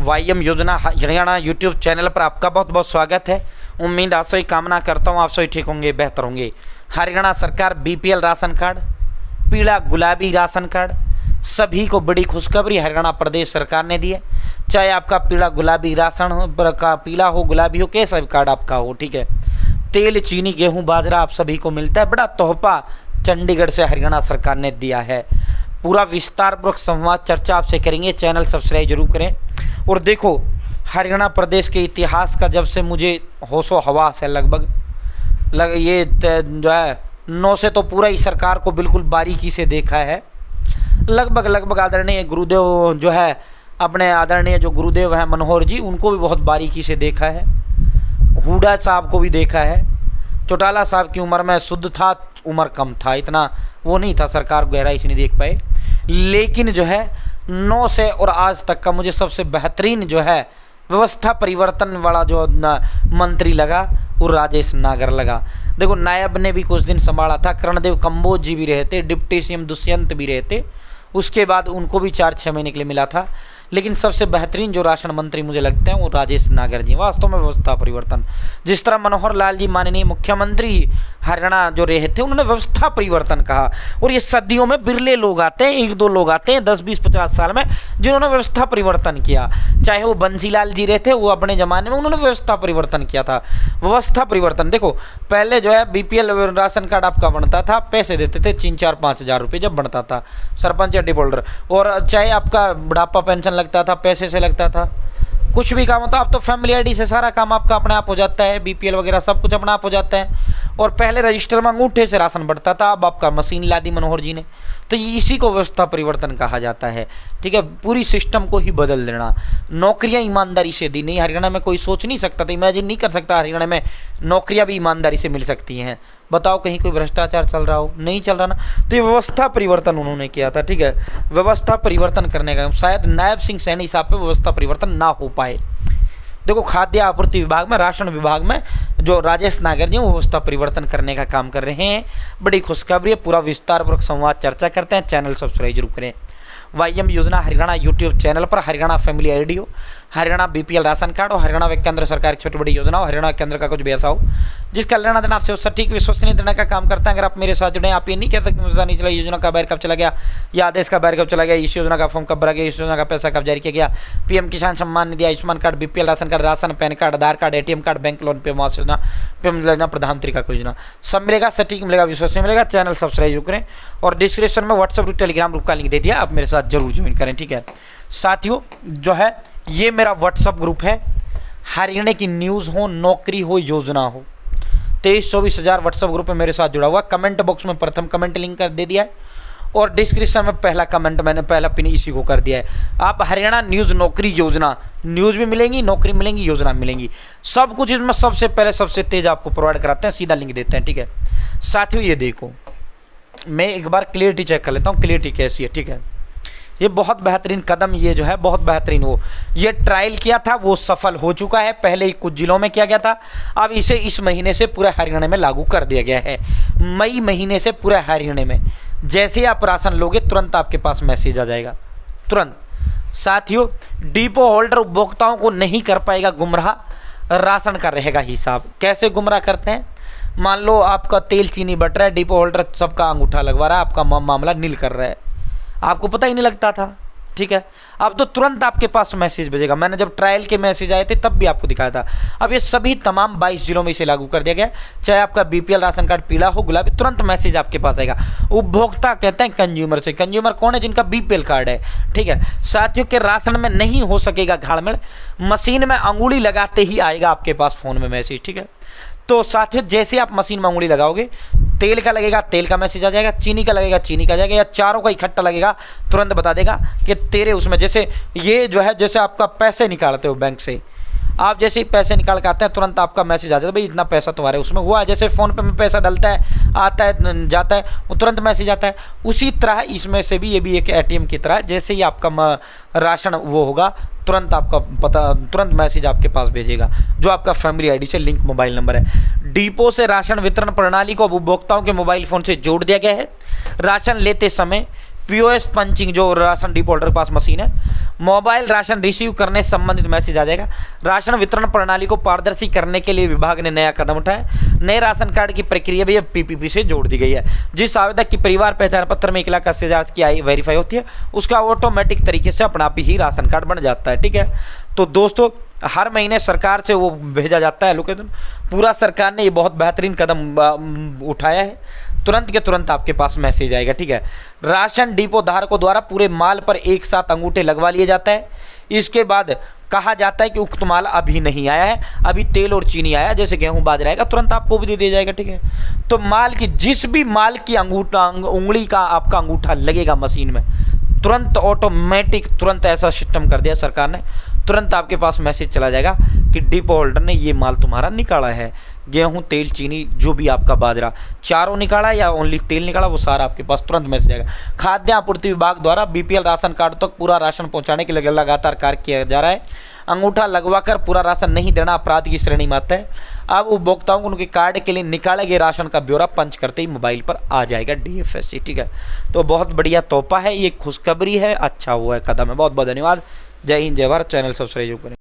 वाईएम योजना Haryana YouTube channel पर आपका बहुत बहुत स्वागत है। उम्मीद आप सभी कामना करता हूँ आप सभी ठीक होंगे, बेहतर होंगे। हरियाणा सरकार बीपीएल राशन कार्ड, पीला गुलाबी राशन कार्ड, सभी को बड़ी खुशखबरी हरियाणा प्रदेश सरकार ने दी है। चाहे आपका पीला गुलाबी राशन हो, पीला हो गुलाबी हो, कैसा भी कार्ड आपका हो, ठीक है। तेल, चीनी, गेहूँ, बाजरा आप सभी को मिलता है। बड़ा तोहफा चंडीगढ़ से हरियाणा सरकार ने दिया है। पूरा विस्तारपूर्वक संवाद चर्चा आपसे करेंगे। चैनल सब्सक्राइब जरूर करें। और देखो, हरियाणा प्रदेश के इतिहास का जब से मुझे होशो हवास है लगभग ये जो है 9 से तो पूरा ही सरकार को बिल्कुल बारीकी से देखा है। लगभग आदरणीय गुरुदेव जो है, अपने आदरणीय जो गुरुदेव हैं मनोहर जी, उनको भी बहुत बारीकी से देखा है। हुडा साहब को भी देखा है। चौटाला साहब की उम्र में शुद्ध था, उम्र कम था, इतना वो नहीं था, सरकार गहराई से नहीं देख पाए। लेकिन जो है 9 से और आज तक का मुझे सबसे बेहतरीन जो है व्यवस्था परिवर्तन वाला जो मंत्री लगा वो राजेश नागर लगा। देखो, नायब ने भी कुछ दिन संभाला था, कर्णदेव कंबोज जी भी रहे थे, डिप्टी सीएम दुष्यंत भी रहे थे, उसके बाद उनको भी 4-6 महीने के लिए मिला था। लेकिन सबसे बेहतरीन जो राशन मंत्री मुझे लगते हैं वो राजेश नागर जी। वास्तव में व्यवस्था परिवर्तन, जिस तरह मनोहर लाल जी माननीय मुख्यमंत्री हरियाणा जो रहे थे, उन्होंने व्यवस्था परिवर्तन कहा। और ये सदियों में बिरले लोग आते हैं, 1-2 लोग आते हैं 10, 20, 50 साल में जिन्होंने व्यवस्था परिवर्तन किया। चाहे वो बंसीलाल जी रहे थे, वो अपने ज़माने में उन्होंने व्यवस्था परिवर्तन किया था। व्यवस्था परिवर्तन देखो, पहले जो है बीपीएल राशन कार्ड आपका बनता था, पैसे देते थे 3-4-5 हज़ार रुपये जब बनता था, सरपंच या डिफॉल्टर। और चाहे आपका बुढ़ापा पेंशन लगता था, पैसे से लगता था, कुछ भी काम होता। अब तो फैमिली आईडी से सारा काम आपका अपने आप हो जाता है, बीपीएल वगैरह सब कुछ अपने आप हो जाता है। और पहले रजिस्टर में अंगूठे से राशन बढ़ता था, अब आपका मशीन ला दी मनोहर जी ने। तो इसी को व्यवस्था परिवर्तन कहा जाता है, ठीक है। पूरी सिस्टम को ही बदल देना। नौकरियां ईमानदारी से दी नहीं, हरियाणा में कोई सोच नहीं सकता था, इमेजिन नहीं कर सकता हरियाणा में नौकरियां भी ईमानदारी से मिल सकती हैं। बताओ, कहीं कोई भ्रष्टाचार चल रहा हो? नहीं चल रहा ना। तो ये व्यवस्था परिवर्तन उन्होंने किया था, ठीक है। व्यवस्था परिवर्तन करने का शायद नायब सिंह सैनी साहब पे व्यवस्था परिवर्तन ना हो पाए। देखो, खाद्य आपूर्ति विभाग में, राशन विभाग में जो राजेश नागर जी वो व्यवस्था परिवर्तन करने का काम कर रहे हैं। बड़ी खुशखबरी है। पूरा विस्तारपूर्वक संवाद चर्चा करते हैं। चैनल सब्सक्राइब जरूर करें। वाईएम योजना हरियाणा यूट्यूब चैनल पर हरियाणा फैमिली आईडी हो, हरियाणा बीपीएल राशन कार्ड हो, हरियाणा व केंद्र सरकार की छोटी बड़ी योजना हो, हरियाणा केंद्र का कुछ भी ऐसा हो जिसका लेना देना आपसे सटीक विश्वसनीय देने का काम करता है। अगर आप मेरे साथ जुड़े, आप ये नहीं कह सकते मुझे नहीं चला योजना का बैर कब चला गया, या आदेश का बैर कब चला गया, इस योजना का फॉर्म कब भरा गया, इस योजना का पैसा कब जारी किया गया, पीएम किसान सम्मान निधि, Ayushman card, BPL ration card, ration, PAN card, Aadhaar card, ATM card, bank loan पे आवास योजना, पीएम योजना, प्रधानमंत्री का योजना, सब मिलेगा, सटीक मिलेगा, विश्वसनीय मिलेगा। चैनल सब्सक्राइब जरूर करें। और डिस्क्रिप्शन में व्हाट्सएप टेलीग्राम ग्रुप का लिंक दे दिया, आप मेरे साथ जरूर ज्वाइन करें, ठीक है। साथियों, जो है ये मेरा व्हाट्सएप ग्रुप है। हरियाणा की न्यूज़ हो, नौकरी हो, योजना हो, 23-24 हज़ार व्हाट्सएप ग्रुप में मेरे साथ जुड़ा हुआ। कमेंट बॉक्स में प्रथम कमेंट लिंक कर दे दिया है, और डिस्क्रिप्शन में पहला कमेंट मैंने पहला पिन इसी को कर दिया है। आप हरियाणा न्यूज़, नौकरी, योजना, न्यूज़ भी मिलेंगी, नौकरी मिलेंगी, योजना मिलेंगी, सब कुछ इसमें सबसे पहले सबसे तेज आपको प्रोवाइड कराते हैं। सीधा लिंक देते हैं, ठीक है। साथियों, ये देखो, मैं एक बार क्लियरिटी चेक कर लेता हूँ, क्लियरिटी कैसी है, ठीक है। ये बहुत बेहतरीन कदम, ये जो है बहुत बेहतरीन, वो ये ट्रायल किया था, वो सफल हो चुका है। पहले ही कुछ जिलों में किया गया था, अब इसे इस महीने से पूरे हरियाणा में लागू कर दिया गया है। मई महीने से पूरे हरियाणा में जैसे आप राशन लोगे तुरंत आपके पास मैसेज आ जाएगा, तुरंत। साथियों, डिपो होल्डर उपभोक्ताओं को नहीं कर पाएगा गुमराह, राशन का रहेगा हिसाब। कैसे गुमराह करते हैं? मान लो आपका तेल चीनी बट रहा है, डिपो होल्डर सबका अंगूठा लगवा रहा है, आपका मामला नील कर रहा है, आपको पता ही नहीं लगता था, ठीक है। अब तो तुरंत आपके पास मैसेज भेजेगा। मैंने जब ट्रायल के मैसेज आए थे तब भी आपको दिखाया था। अब ये सभी तमाम 22 जिलों में इसे लागू कर दिया गया। चाहे आपका बीपीएल राशन कार्ड पीला हो, गुलाबी, तुरंत मैसेज आपके पास आएगा। उपभोक्ता कहते हैं कंज्यूमर से। कंज्यूमर कौन है? जिनका बीपीएल कार्ड है, ठीक है। साथियों के राशन में नहीं हो सकेगा घाड़मेड़, मशीन में अंगुली लगाते ही आएगा आपके पास फ़ोन में मैसेज, ठीक है। तो साथियों, जैसे आप मशीन में अंगुली लगाओगे, तेल का लगेगा, तेल का मैसेज आ जाएगा, चीनी का लगेगा, चीनी का जाएगा, या चारों का इकट्ठा लगेगा, तुरंत बता देगा कि तेरे उसमें, जैसे ये जो है, जैसे आपका पैसे निकालते हो बैंक से, आप जैसे ही पैसे निकाल के आते हैं तुरंत आपका मैसेज आ जाता है, भाई इतना पैसा तुम्हारे उसमें हुआ है। जैसे फ़ोन पे में पैसा डलता है, आता है, जाता है, वो तुरंत मैसेज आता है। उसी तरह इसमें से भी ये भी एक एटीएम की तरह, जैसे ही आपका राशन वो होगा, तुरंत आपका पता, तुरंत मैसेज आपके पास भेजेगा, जो आपका फैमिली आईडी से लिंक मोबाइल नंबर है। डिपो से राशन वितरण प्रणाली को उपभोक्ताओं के मोबाइल फ़ोन से जोड़ दिया गया है। राशन लेते समय पीओएस पंचिंग, जो राशन डिपो होल्डर के पास मशीन है, मोबाइल राशन रिसीव करने से संबंधित मैसेज आ जाएगा। राशन वितरण प्रणाली को पारदर्शी करने के लिए विभाग ने नया कदम उठाया। नए राशन कार्ड की प्रक्रिया भी अब पीपीपी से जोड़ दी गई है। जिस आवेदक की परिवार पहचान पत्र में 1,80,000 की आय वेरीफाई होती है, उसका ऑटोमेटिक तरीके से अपना आप ही राशन कार्ड बन जाता है। ठीक है, तो दोस्तों हर महीने सरकार से वो भेजा जाता है लोकेशन। पूरा सरकार ने ये बहुत बेहतरीन कदम उठाया है। तुरंत के तुरंत आपके पास मैसेज आएगा। ठीक है, राशन डिपो धारकों द्वारा पूरे माल पर एक साथ अंगूठे लगवा लिए जाता है। इसके बाद कहा जाता है कि उक्त माल अभी नहीं आया है, अभी तेल और चीनी आया, जैसे गेहूं बाजरा आएगा तुरंत आपको भी दे दिया जाएगा। ठीक है, तो माल की जिस भी माल की उंगली का आपका अंगूठा लगेगा मशीन में, तुरंत ऑटोमेटिक तुरंत ऐसा सिस्टम कर दिया सरकार ने, तुरंत आपके पास मैसेज चला जाएगा कि डिपो होल्डर ने ये माल तुम्हारा निकाला है। गेहूं, तेल, चीनी, जो भी आपका बाजरा, चारों निकाला या ओनली तेल निकाला, वो सारा आपके पास तुरंत मैसेज आएगा। खाद्य आपूर्ति विभाग द्वारा बीपीएल राशन कार्ड तक पूरा राशन पहुंचाने के लिए लगातार कार्य किया जा रहा है। अंगूठा लगवाकर पूरा राशन नहीं देना अपराध की श्रेणी में आता है। अब उपभोक्ताओं को उनके कार्ड के लिए निकाले गए राशन का ब्यौरा पंच करते ही मोबाइल पर आ जाएगा डीएफएससी। ठीक है, तो बहुत बढ़िया तोहफा है, ये खुशखबरी है, अच्छा हुआ है कदम है। बहुत बहुत धन्यवाद। जय हिंद, जय भारत। चैनल सब्सक्राइब करें।